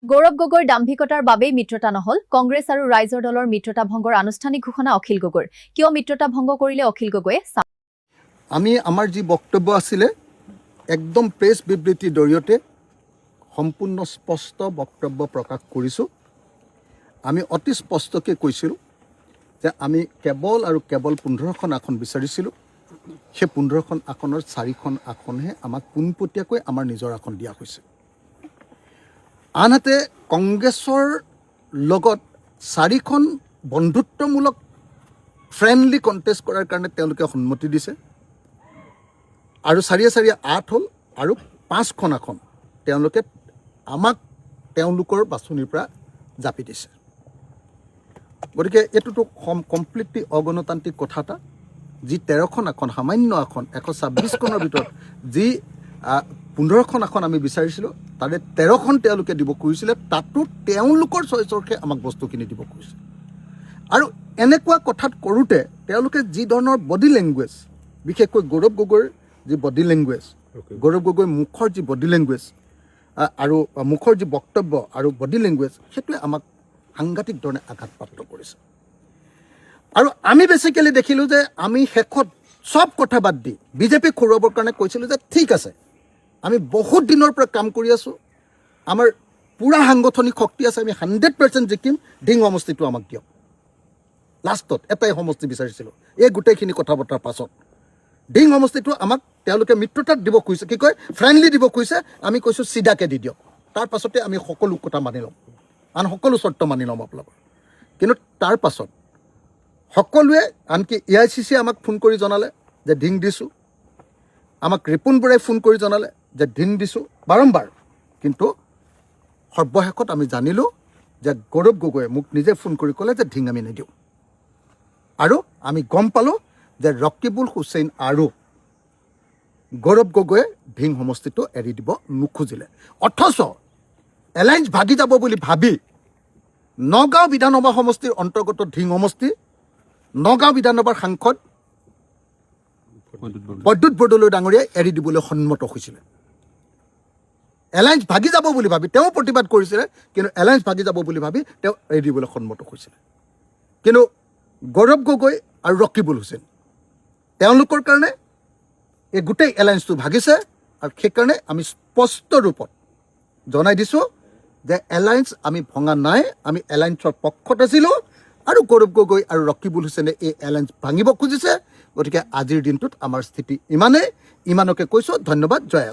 গৌৰৱ গগৈৰ দাম্ভিকতাৰ বাবেই মিত্ৰতা নহল। কংগ্ৰেছ আৰু ৰাইজৰ দলৰ মিত্ৰতা ভংগৰ আনুষ্ঠানিক ঘোষণা অখিল গগৈৰ। কিয় মিত্ৰতা ভংগ কৰিলে অখিল গগৈয়ে? আমি আমাৰ যি বক্তব্য আছিলে একদম প্ৰেছ বিবৃতিৰ জৰিয়তে সম্পূৰ্ণ স্পষ্ট বক্তব্য প্ৰকাশ কৰিছোঁ। আমি অতি স্পষ্টকৈ কৈছিলোঁ যে আমি কেৱল আৰু কেৱল 15খন আসন বিচাৰিছিলোঁ। সেই 15খন আসনৰ 4খন আসনহে আমাক পোনপটীয়াকৈ আমাৰ নিজৰ আসন দিয়া হৈছে। আনহাতে কংগ্ৰেছৰ লগত 4খন বন্ধুত্বমূলক ফ্ৰেণ্ডলি কণ্টেষ্ট কৰাৰ কাৰণে তেওঁলোকে সন্মতি দিছে আৰু 4-4 8 হ'ল আৰু 5খন আসন তেওঁলোকে আমাক তেওঁলোকৰ বাছনিৰ পৰা জাপি দিছে। গতিকে এইটোতো কমপ্লিটলি অগণতান্ত্ৰিক কথা এটা। যি 13খন আসন সামান্য আসন 126খনৰ ভিতৰত যি 15খন আসন আমি বিচাৰিছিলোঁ তাৰে 13খন তেওঁলোকে দিব খুজিছিলে। তাতো তেওঁলোকৰ চইচৰহে আমাক বস্তুখিনি দিব খুজিছে। আৰু এনেকুৱা কথাত কৰোঁতে তেওঁলোকে যি ধৰণৰ বডি লেংগুৱেজ, বিশেষকৈ গৌৰৱ গগৈৰ যি বডি লেংগুৱেজ, গৌৰৱ গগৈৰ মুখৰ যি বডি লেংগুৱেজ আৰু মুখৰ যি বক্তব্য আৰু বডি লেংগুৱেজ, সেইটোৱে আমাক সাংঘাতিক ধৰণে আঘাতপ্ৰাপ্ত কৰিছে। আৰু আমি বেচিকেলি দেখিলোঁ যে আমি শেষত চব কথা বাদ দি বিজেপিক খুৰুৱাবৰ কাৰণে কৈছিলোঁ যে ঠিক আছে, আমি বহুত দিনৰ পৰা কাম কৰি আছোঁ, আমাৰ পূৰা সাংগঠনিক শক্তি আছে, আমি 100% জিকিম, ধিং সমষ্টিটো আমাক দিয়ক। লাষ্টত এটাই সমষ্টি বিচাৰিছিলোঁ। এই গোটেইখিনি কথা বতৰাৰ পাছত ধিং সমষ্টিটো আমাক তেওঁলোকে মিত্ৰতাত দিব খুজিছে, কি কয় ফ্ৰেণ্ডলি দিব খুজিছে। আমি কৈছোঁ চিধাকৈ দি দিয়ক, তাৰ পাছতে আমি সকলো কথা মানি ল'ম, আন সকলো চৰ্ত মানি ল'ম আপোনালোকৰ। কিন্তু তাৰ পাছত সকলোৱে, আনকি AICC আমাক ফোন কৰি জনালে যে ধিং দিছোঁ, আমাক ৰিপুণ বৰাই ফোন কৰি জনালে যে ধিং দিছোঁ বাৰম্বাৰ। কিন্তু সৰ্বশেষত আমি জানিলোঁ যে গৌৰৱ গগৈয়ে মোক নিজে ফোন কৰি ক'লে যে ধিং আমি নিদিওঁ। আৰু আমি গম পালোঁ যে ৰকিবুল হুছেইন আৰু গৌৰৱ গগৈয়ে ধিং সমষ্টিটো এৰি দিব নোখুজিলে। অথচ এলায়েন্স ভাগি যাব বুলি ভাবি নগাঁও বিধানসভা সমষ্টিৰ অন্তৰ্গত ধিং সমষ্টি নগাঁও বিধানসভাৰ সাংসদ বৈদ্যুৎ বৰদলৈ ডাঙৰীয়াই এৰি দিবলৈ সন্মত হৈছিলে। এলায়েন্স ভাগি যাব বুলি ভাবি তেওঁ প্ৰতিবাদ কৰিছিলে, কিন্তু এলায়েন্স ভাগি যাব বুলি ভাবি তেওঁ এৰি দিবলৈ সন্মত হৈছিলে। কিন্তু গৌৰৱ গগৈ আৰু ৰকিবুল হুছেইন তেওঁলোকৰ কাৰণে এই গোটেই এলায়েন্সটো ভাগিছে। আৰু সেইকাৰণে আমি স্পষ্ট ৰূপত জনাই দিছোঁ যে এলায়েন্স আমি ভঙা নাই, আমি এলায়েন্সৰ পক্ষত আছিলোঁ। আৰু গৌৰৱ গগৈ আৰু ৰকিবুল হুছেইনে এই এলায়েন্স ভাঙিব খুজিছে। গতিকে আজিৰ দিনটোত আমাৰ স্থিতি ইমানেই, ইমানকে কৈছোঁ। ধন্যবাদ। জয়।